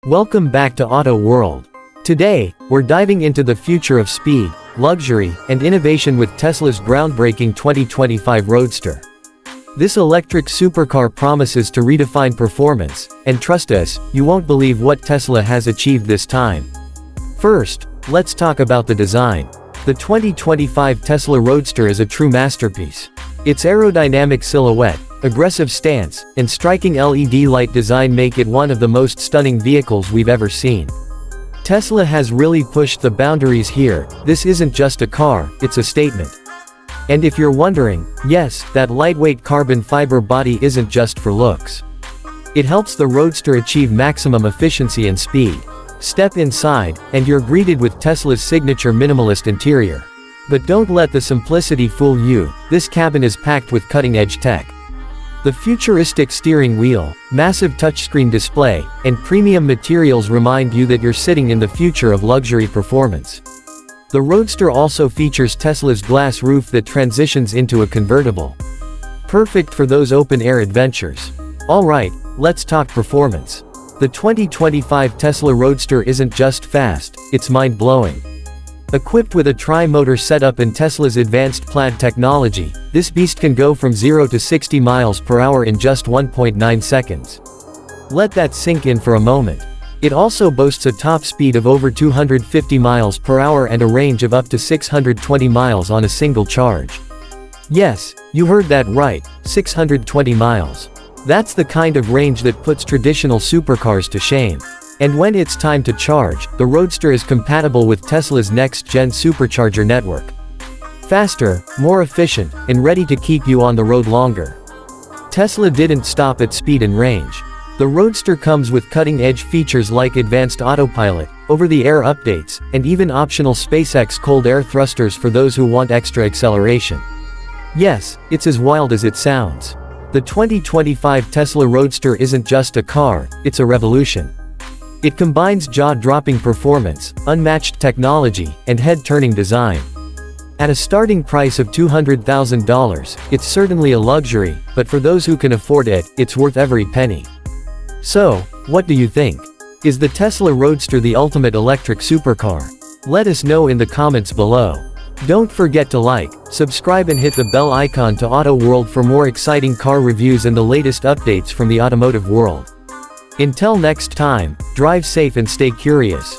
Welcome back to Auto World. Today, we're diving into the future of speed, luxury, and innovation with Tesla's groundbreaking 2025 Roadster. This electric supercar promises to redefine performance, and trust us, you won't believe what Tesla has achieved this time. First, let's talk about the design. The 2025 Tesla Roadster is a true masterpiece. Its aerodynamic silhouette, aggressive stance, and striking LED light design make it one of the most stunning vehicles we've ever seen. Tesla has really pushed the boundaries here. This isn't just a car, it's a statement. And if you're wondering, yes, that lightweight carbon fiber body isn't just for looks. It helps the Roadster achieve maximum efficiency and speed. Step inside, and you're greeted with Tesla's signature minimalist interior. But don't let the simplicity fool you, this cabin is packed with cutting-edge tech. The futuristic steering wheel, massive touchscreen display, and premium materials remind you that you're sitting in the future of luxury performance. The Roadster also features Tesla's glass roof that transitions into a convertible. Perfect for those open-air adventures. Alright, let's talk performance. The 2025 Tesla Roadster isn't just fast, it's mind-blowing. Equipped with a tri-motor setup and Tesla's advanced Plaid technology, this beast can go from 0 to 60 miles per hour in just 1.9 seconds. Let that sink in for a moment. It also boasts a top speed of over 250 miles per hour and a range of up to 620 miles on a single charge. Yes, you heard that right, 620 miles. That's the kind of range that puts traditional supercars to shame. And when it's time to charge, the Roadster is compatible with Tesla's next-gen supercharger network. Faster, more efficient, and ready to keep you on the road longer. Tesla didn't stop at speed and range. The Roadster comes with cutting-edge features like advanced autopilot, over-the-air updates, and even optional SpaceX cold air thrusters for those who want extra acceleration. Yes, it's as wild as it sounds. The 2025 Tesla Roadster isn't just a car, it's a revolution. It combines jaw-dropping performance, unmatched technology, and head-turning design. At a starting price of $200,000, it's certainly a luxury, but for those who can afford it, it's worth every penny. So, what do you think? Is the Tesla Roadster the ultimate electric supercar? Let us know in the comments below. Don't forget to like, subscribe and hit the bell icon to Auto World for more exciting car reviews and the latest updates from the automotive world. Until next time, drive safe and stay curious.